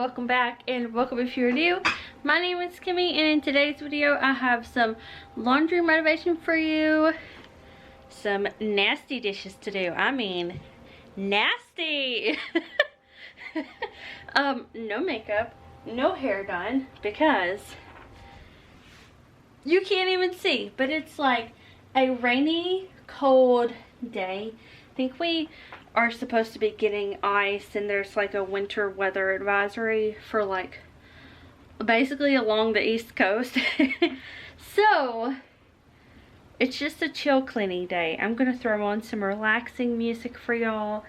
welcome back and welcome if you're new. My name is Kimmy, and in today's video I have some laundry motivation for you. Some nasty dishes to do. I mean, nasty. No makeup, no hair done, because you can't even see, but it's like a rainy, cold day. I think we are supposed to be getting ice, and there's like a winter weather advisory for like basically along the East Coast. So it's just a chill cleaning day. I'm gonna throw on some relaxing music for y'all,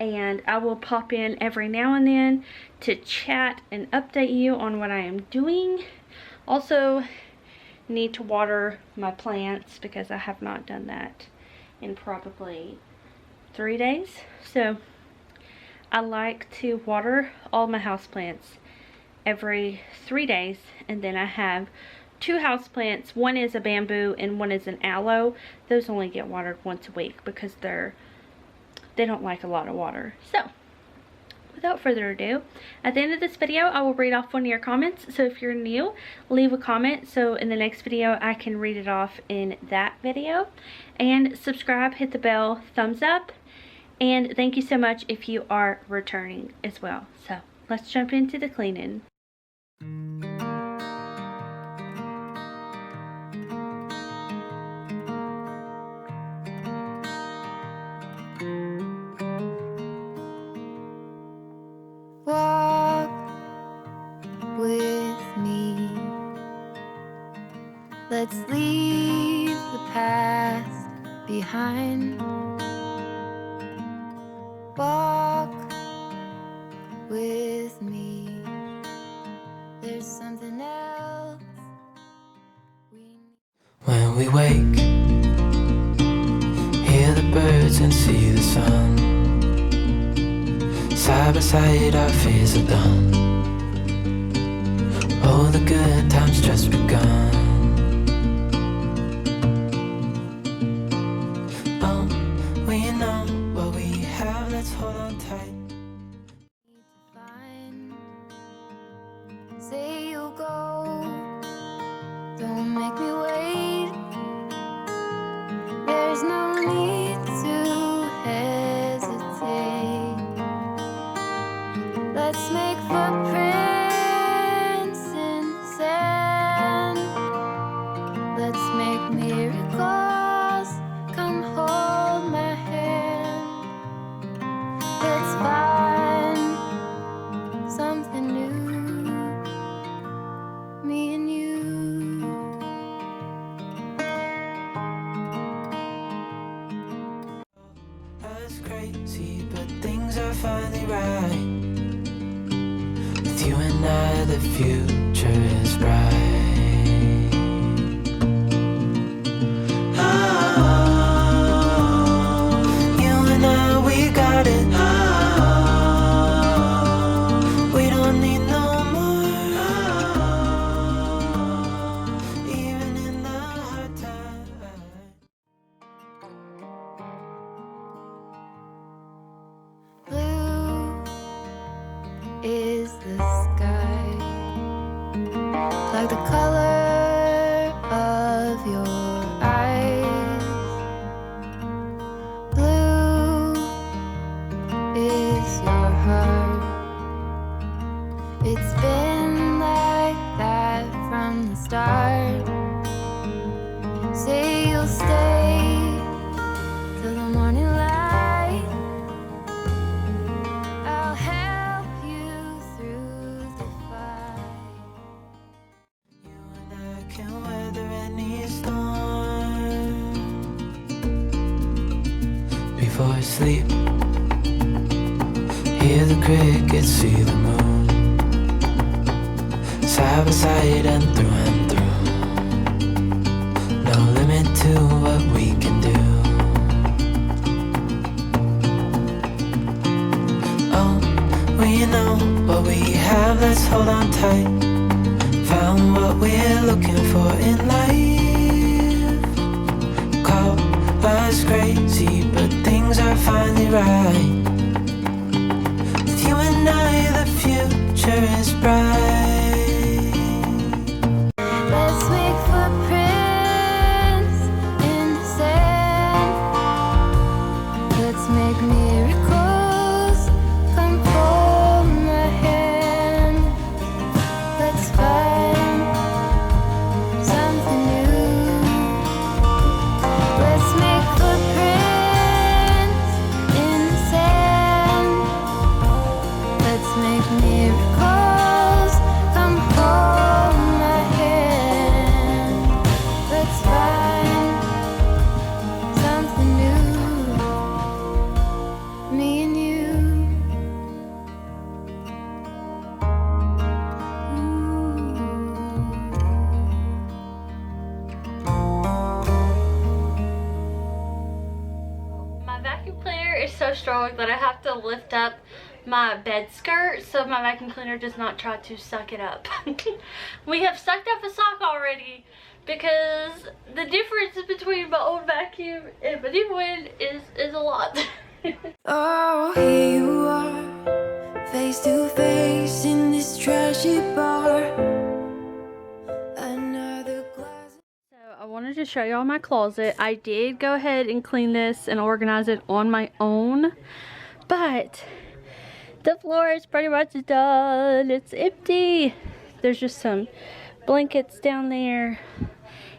and I will pop in every now and then to chat and update you on what I am doing. Also need to water my plants because I have not done that in probably 3 days. So I like to water all my houseplants every 3 days, and then I have 2 houseplants. One is a bamboo and one is an aloe. Those only get watered once a week because they don't like a lot of water. So without further ado, at the end of this video I will read off one of your comments. So if you're new, leave a comment so in the next video I can read it off in that video. And subscribe, hit the bell, thumbs up, and thank you so much if you are returning as well. So let's jump into the cleaning. Walk with me. Let's leave the past behind. Walk with me. There's something else we need. When we wake, hear the birds and see the sun. Side by side our fears are done. Oh, the good times just begun. Oh, we know what we have, let's hold on tight. Need to find. Say you'll go. Don't make me wait. There's no need to hesitate. Let's make footprints in sand. Let's make miracles. Come hold my hand. Let's find something new, me and you. That's crazy, but things are finally right. With you and I, the future is bright. Oh, you and I, we got it. Oh, we don't need no more. Oh, even in the hard times. Blue is the sky, like the color of your eyes. Blue is your heart. It's been like that from the start. Say you'll stay till the morning light. I'll help you through the fight. You and I can weather any storm. Before I sleep, hear the crickets, see the moon. Side by side and through. No limit to what we can do. Oh, we know what we have, let's hold on tight. Found what we're looking for in life. Call us crazy, but things are finally right. With you and I, the future future is bright. Let's make footprints in the sand. Let's make miracles come from my hand. Let's find something new. Let's make footprints in the sand. Let's make miracles come from my hand. Let's find something new. Me and you. My vacuum cleaner is so strong that I have to lift up my bed skirt so my vacuum cleaner does not try to suck it up. We have sucked up a sock already because the difference between my old vacuum and my new one is a lot. Oh, here you are, face to face in this trashy bar. Another glass. So I wanted to show y'all my closet. I did go ahead and clean this and organize it on my own, but the floor is pretty much done. It's empty. There's just some blankets down there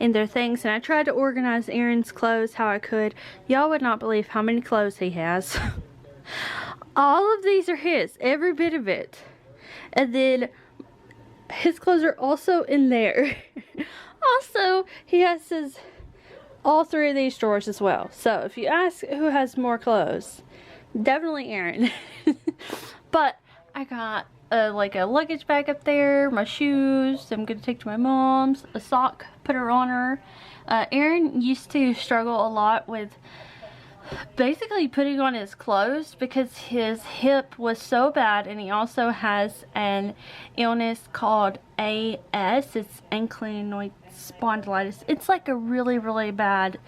and their things, and I tried to organize Aaron's clothes how I could. Y'all would not believe how many clothes he has. All of these are his, every bit of it. And then his clothes are also in there. Also, he has all three of these drawers as well. So if you ask who has more clothes, definitely Aaron. But I got like a luggage bag up there, my shoes I'm gonna take to my mom's, a sock, put her on her. Aaron used to struggle a lot with basically putting on his clothes because his hip was so bad, and he also has an illness called AS. It's ankylosing spondylitis. It's like a really bad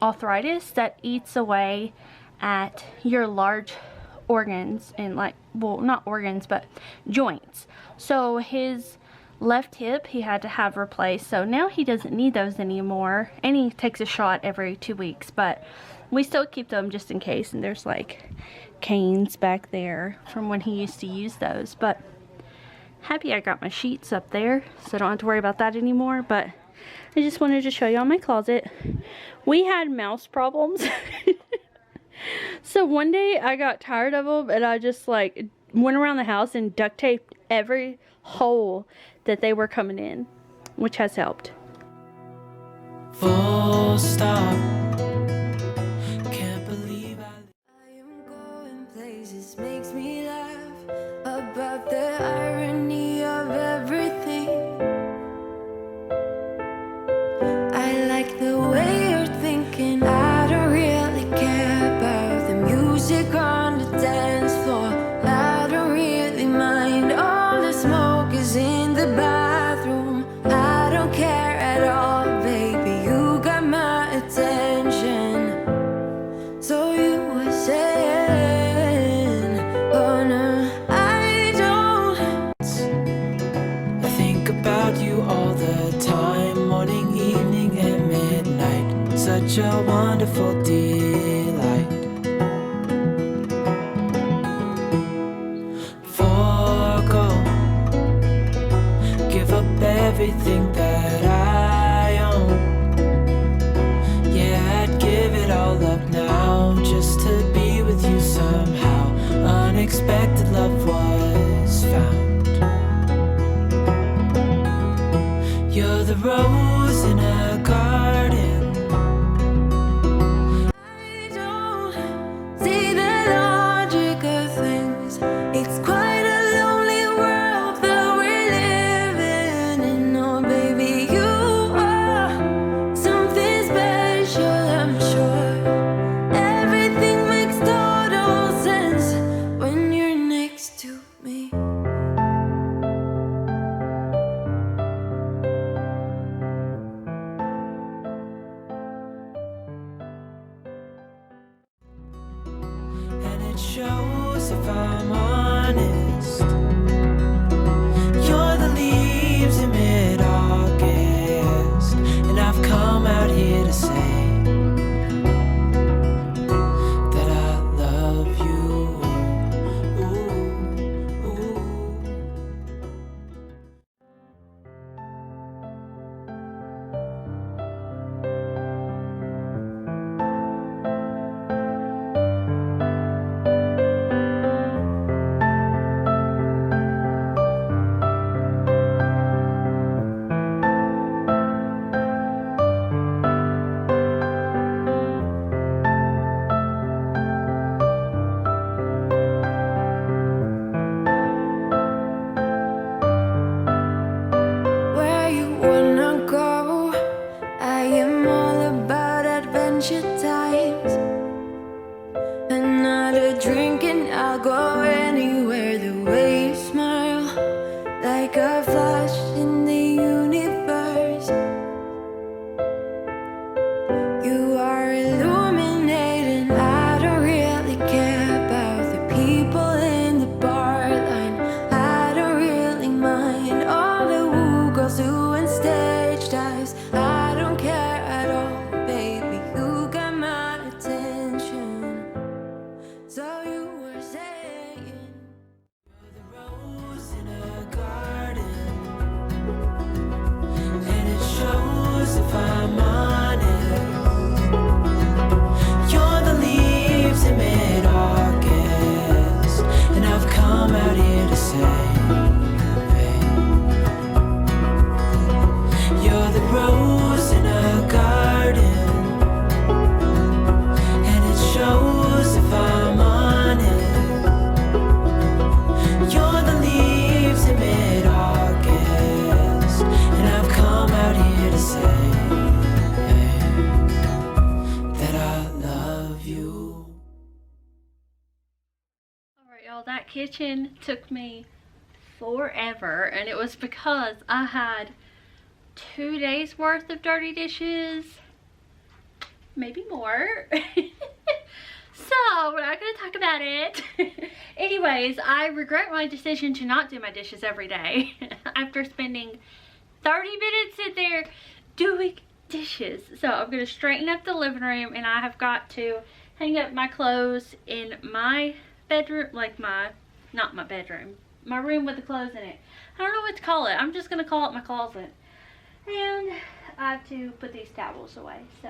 arthritis that eats away at your large organs and, like, well, not organs but joints. So his left hip he had to have replaced, so now he doesn't need those anymore, and he takes a shot every 2 weeks, but we still keep them just in case. And there's like canes back there from when he used to use those. But happy I got my sheets up there so I don't have to worry about that anymore. But I just wanted to show y'all my closet. We had mouse problems. So one day I got tired of them, and I just like went around the house and duct taped every hole that they were coming in, which has helped. Full stop. Can't believe I am going places, makes me laugh about the irony of everything. I like the way you're thinking. I don't really care about the music on the dance floor. I don't really mind all the smoke is in the bathroom. I don't care at all, baby. You got my attention. So you were saying, oh no, I don't. I think about you all the time, morning, evening, and midnight. Such a wonderful delight. Forgo, give up everything that I own. Yeah, I'd give it all up now just to be with you somehow. Unexpected love was found. You're the rose in a garden. I don't see the logic of things. It's quite a lonely world that we're living in. Oh, baby, you are something special, I'm sure. Everything makes total sense when you're next to kitchen took me forever, and it was because I had 2 days worth of dirty dishes, maybe more. So we're not gonna talk about it. Anyways, I regret my decision to not do my dishes every day after spending 30 minutes in there doing dishes. So I'm gonna straighten up the living room, and I have got to hang up my clothes in my bedroom, like not my bedroom, my room with the clothes in it. I don't know what to call it. I'm just gonna call it my closet. And I have to put these towels away. So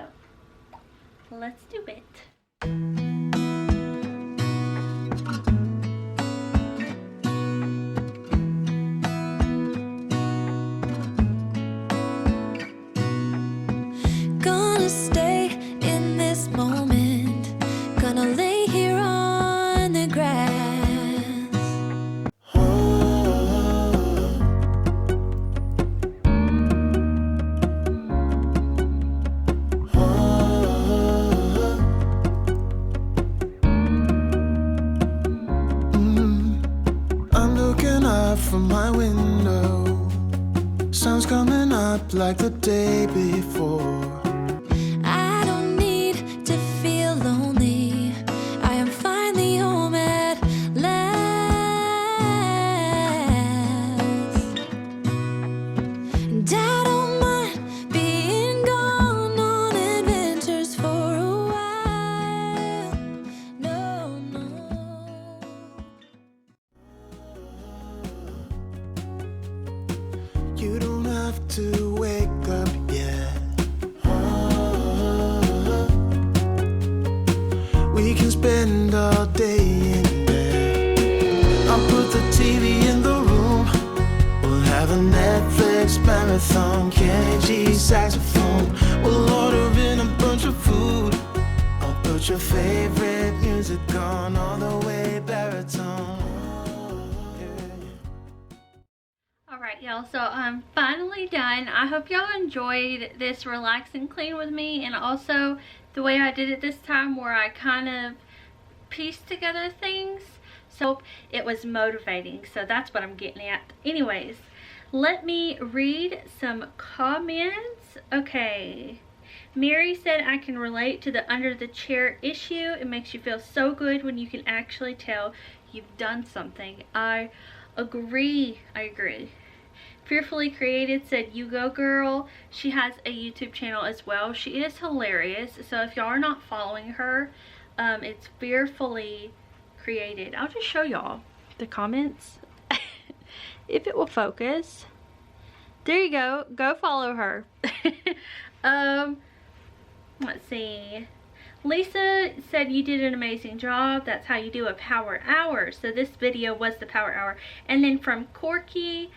let's do it. Gonna stay in this moment. Gonna lay here on the grass. I'm looking up from my window. Sun's coming up like the day before. I don't need to feel lonely. I am finally home at last. And I don't mind being gone on adventures for a while. No, no. You don't have to wake up yet. We can spend all day in bed. I'll put the TV in the room. We'll have a Netflix marathon. Kenny G saxophone. We'll order in a bunch of food. I'll put your favorite music on all the way baritone. Alright, y'all, so I'm finally done. I hope y'all enjoyed this relax and clean with me, and also the way I did it this time, where I kind of pieced together things. So it was motivating, so that's what I'm getting at. Anyways, let me read some comments. Okay. Mary said, I can relate to the under the chair issue. It makes you feel so good when you can actually tell you've done something. I agree. Fearfully Created said, you go girl. She has a YouTube channel as well. She is hilarious. So if y'all are not following her, it's Fearfully Created. I'll just show y'all the comments if it will focus. There you go. Go follow her. Let's see. Lisa said, you did an amazing job. That's how you do a power hour. So this video was the power hour. And then from Corky,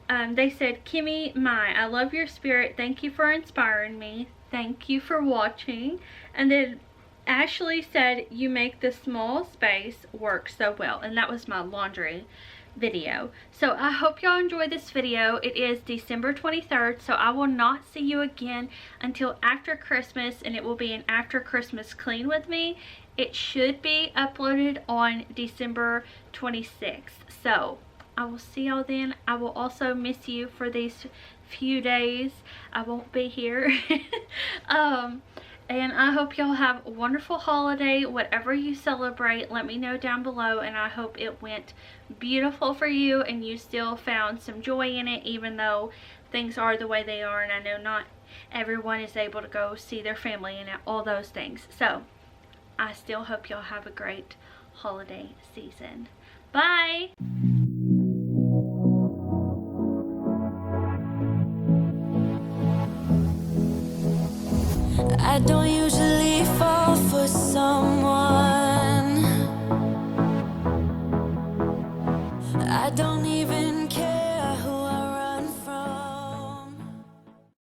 they said, Kimi, I love your spirit. Thank you for inspiring me. Thank you for watching. And then Ashley said, you make the small space work so well. And that was my laundry video. So I hope y'all enjoy this video. It is December 23rd, so I will not see you again until after Christmas, and it will be an after Christmas clean with me. It should be uploaded on December 26th. So I will see y'all then. I will also miss you for these few days. I won't be here. And I hope y'all have a wonderful holiday. Whatever you celebrate, let me know down below. And I hope it went beautiful for you and you still found some joy in it, even though things are the way they are. And I know not everyone is able to go see their family and all those things. So I still hope y'all have a great holiday season. Bye! I don't usually fall for someone. I don't even